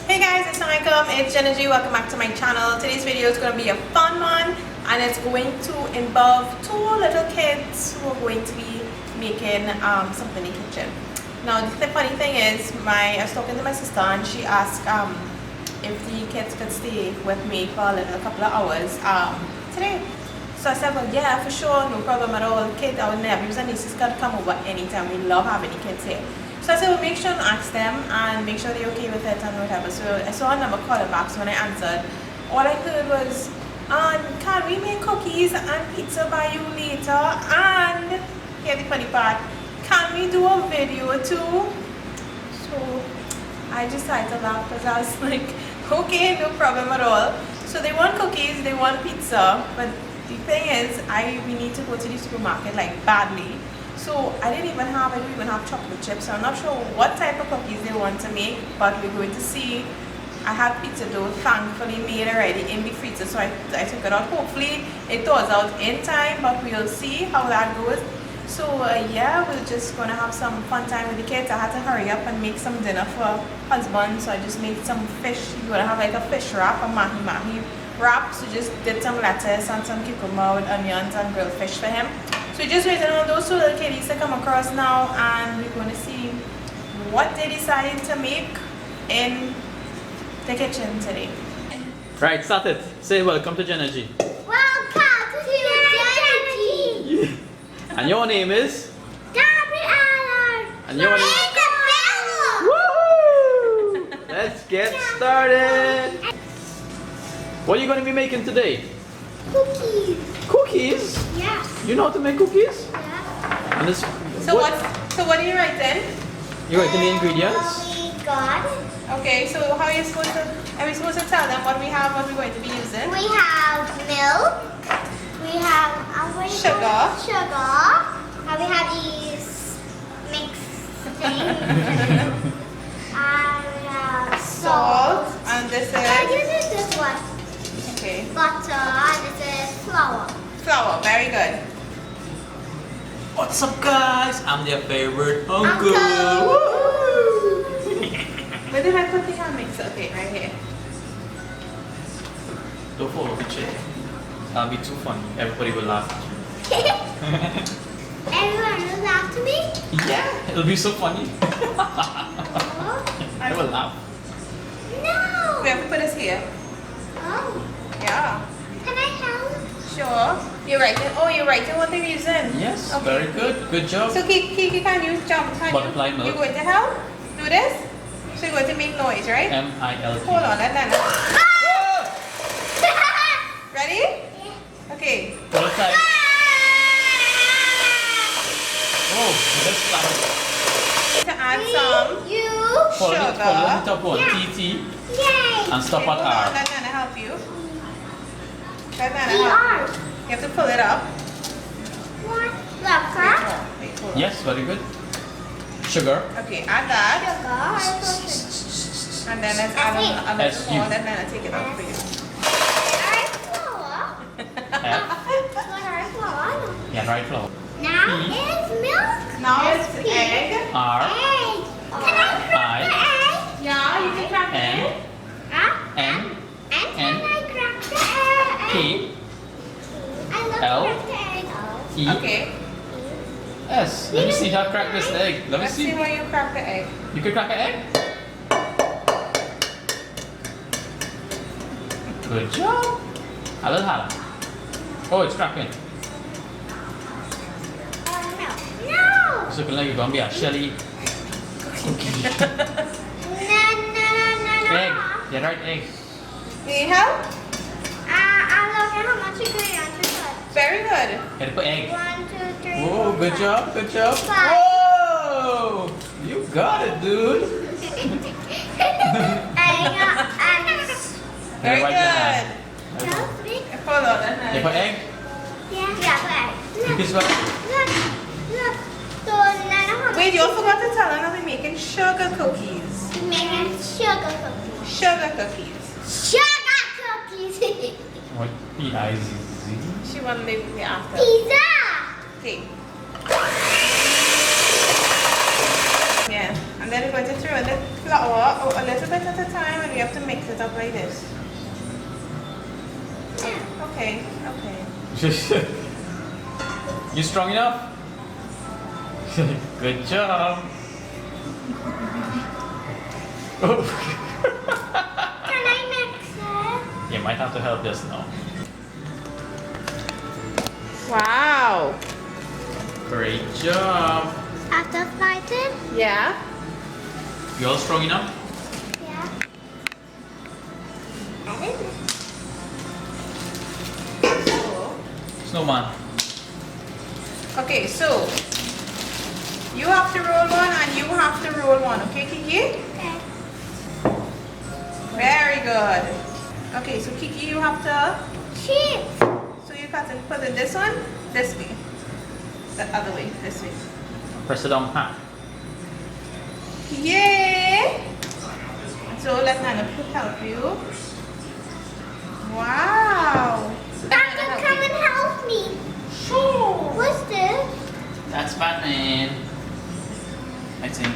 Hey guys, it's Jenna G. Welcome back to my channel. Today's video is going to be a fun one, and it's going to involve two little kids who are going to be making something in the kitchen. Now the funny thing is, I was talking to my sister and she asked if the kids could stay with me for a couple of hours today. So I said, well, yeah, for sure, no problem at all. Kids, our nephews and nieces can come over anytime. We love having the kids here. So I said, well, make sure and ask them and make sure they're okay with it and whatever. So I saw a number call it back. So when I answered, all I heard was, can we make cookies and pizza by you later? And here's the funny part, can we do a video too? So I just had to laugh because I was like, okay, no problem at all. So they want cookies, they want pizza, but the thing is, we need to go to the supermarket like badly. So I don't even have chocolate chips. So I'm not sure what type of cookies they want to make, but we're going to see. I have pizza dough thankfully made already in the freezer, so I took it out. Hopefully it thaws out in time, but we'll see how that goes. So yeah, we're just gonna have some fun time with the kids. I had to hurry up and make some dinner for husband, so I just made some fish. We're gonna have like a fish wrap, a mahi wrap. So just did some lettuce and some cucumber with onions and grilled fish for him. So we're just waiting on those two little kiddies to come across now, and we're going to see what they decided to make in the kitchen today. Right, start it. Say welcome to Jenna G. Welcome to Jenna G. And your name is? Gabriella. And your name? Woo! Let's get started. What are you going to be making today? Cookies. Cookies? Yeah. You know how to make cookies? Yeah. And this, So what are you writing? you writing the ingredients? We got. Okay, so how are we supposed to tell them what we have, what we're going to be using? We have milk. We have Sugar. And we have these mixed things. And we have Salt, and this This is is this one. okay. Butter. And this is flour. Flour. Very good. What's up, guys? I'm their favorite uncle. Woo! Where did I put the hand mixer? Okay, right here. Don't follow the chair. That'll be too funny. Everybody will laugh. Everyone will laugh to me? Yeah, it'll be so funny. I will laugh. No! We have to put this here. Oh. Yeah. Can I help? Sure. You're writing. Oh, you're writing what they're using. Yes, Okay. very good. Good job. So Kiki, can you jump? Butterfly milk. You're going to help do this? So you're going to make noise, right? M-I-L-T. Hold on, Nana. Whoa! Ready? Yeah. Okay. Prototype. Oh, that's loud. To add some Follow the sugar. top one. Yeah. T-T. Yay! And stop Hold at on, R. let Nana help you. Let Nana help you. You have to pull it up. What? Sugar? Wait, hold on. Yes, very good. Sugar. Okay, add that. Sugar. And then let's add a little S-U. more. Let Nana take it out for you. Flour. F. Flour. Yeah, right flour. Now E. it's milk. Now it's egg. R. Egg. Can I crack the egg? Yeah, you can crack N. it. Huh? N. And can I crack the egg? P. I love L. to crack the egg. E. Okay. S. Let me see how to crack this egg. Let me Let's see see. where you crack the egg. You can crack an egg? Good job. A little harder. Oh, it's cracking. No. So like you're gonna be a shelly cookie. No. Egg. Yeah, right, egg. Need help? I'm looking how much ingredients to put. Very good. You gotta put egg. 1, 2, 3. Whoa, 4, good 5. job, good job. Five. Whoa! You got it, dude. Very Right there. good. No, big. Hold on, Nana. You put egg? Yeah, You look. can smell it. Look. So, Nana, how much Wait, you forgot to tell her that we're making sugar cookies. making sugar cookies. Sugar cookies. Sugar cookies. What? P-I-Z-Z? She wanted me after. Pizza. Okay. Yeah, and then we're going to throw in the flour a little bit at a time, and we have to mix it up like this. Okay, okay. You strong enough? Good job. Oh. Can I mix it? You might have to help this now. Wow. Great job. After fighting? Yeah. You all strong enough? Yeah. I didn't know. Snowman. Okay, so you have to roll one and you have to roll one, okay, Kiki? Okay. Very good. Okay, so Kiki, you have to. Cheese. So you got to put in this one this way, the other way, this way. Press it on half. Yay! So let Nana help you. Wow! Doctor, come and help me. Sure. What's this? That's Batman. I think.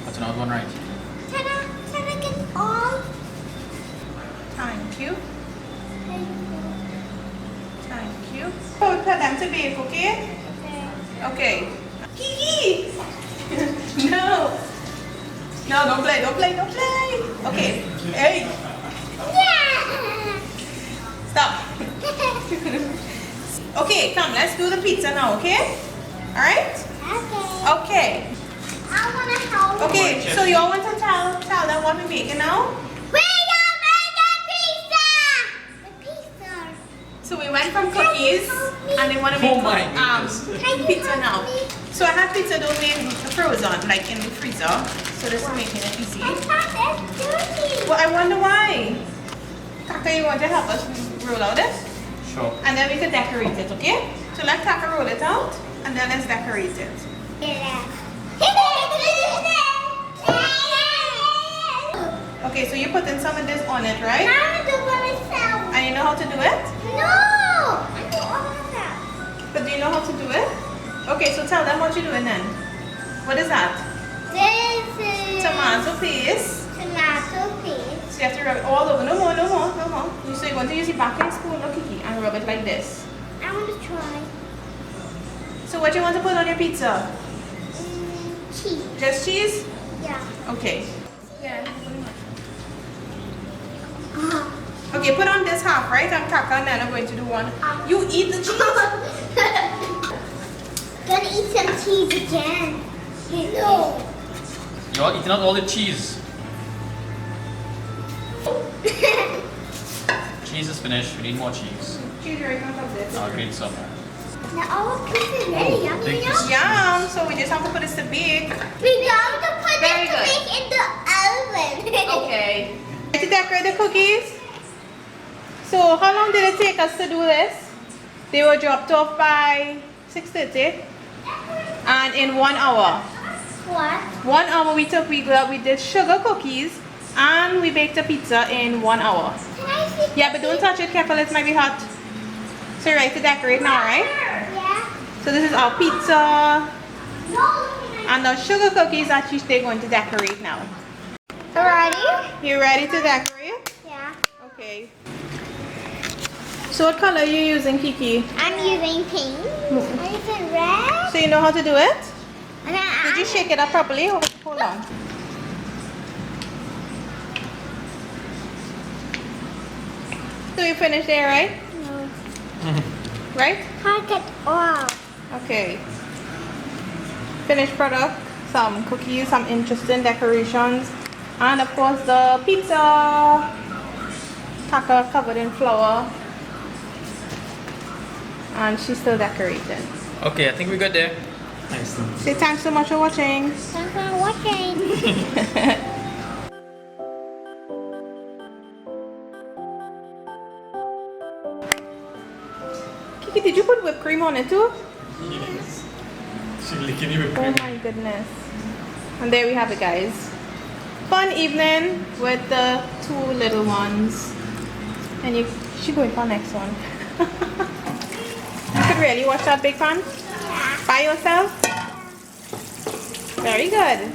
That's another one right. Can I get all? Thank you. Thank you. Thank you. Oh, put them to bake, okay? Okay. Okay. Kiki! No! No, don't play, don't play, don't play! Okay. Hey! Yeah. Stop! Okay, come, let's do the pizza now, okay? Alright? Okay. Okay. I want to help. Okay, so you all want to tell them what we're making now? We are making pizza. The pizza. So we went from cookies and they want to make Oh my goodness. pizza now. So I have pizza dough made frozen, like in the freezer. So this is making it easy. I found this Well, I wonder why. Kaka, you want to help us roll out this? Sure. And then we can decorate it, okay? So let Kaka roll it out and then let's decorate it. Okay, so you're putting some of this on it, right? I'm gonna do it myself. And you know how to do it? No! I do all of that. But do you know how to do it? Okay, so tell them what you're doing then. What is that? This is Tomato paste. tomato paste. So you have to rub it all over. No more, no more, no more. So you're going to use your baking spoon or Kiki and rub it like this. I want to try. So what do you want to put on your pizza? Cheese. Just cheese? Yeah. Okay. Yeah. Okay, put on this half, right? And Kaka and then I'm going to do one. You eat the cheese. Gonna eat some cheese again. No. You all eating out all the cheese. Cheese is finished. We need more cheese. Cheese right on top of this. I'll grate some. Now our pizza is ready. Yummy, Thank you. yum. Yum. So we just have to put this to bake. We got to put Very this to good. bake in the oven. Okay. To decorate the cookies. So how long did it take us to do this? They were dropped off by 6:30 and in 1 hour. What? 1 hour we did sugar cookies and we baked a pizza in 1 hour. Can I see? Yeah, but don't touch it, careful, it might be hot. So you're ready to decorate now, right? Yeah. So this is our pizza No. and the sugar cookies that they're going to decorate now. Ready? You ready to decorate? Yeah. Okay. So what color are you using, Kiki? I'm using pink. I'm using red. So you know how to do it? And then Did you shake it up properly? Hold on. So you finished there, right? No. Right? Can't get all. Okay. Finished product, some cookies, some interesting decorations, and of course the pizza. Kaka covered in flour. And she's still decorating. Okay, I think we're good there. Excellent. Say thanks so much for watching. Thanks for watching. Kiki, did you put whipped cream on it too? Yes. She's licking you with Oh my goodness. And there we have it, guys. Fun evening with the two little ones. And she going for next one. You could really watch that big pan by yourself. Very good.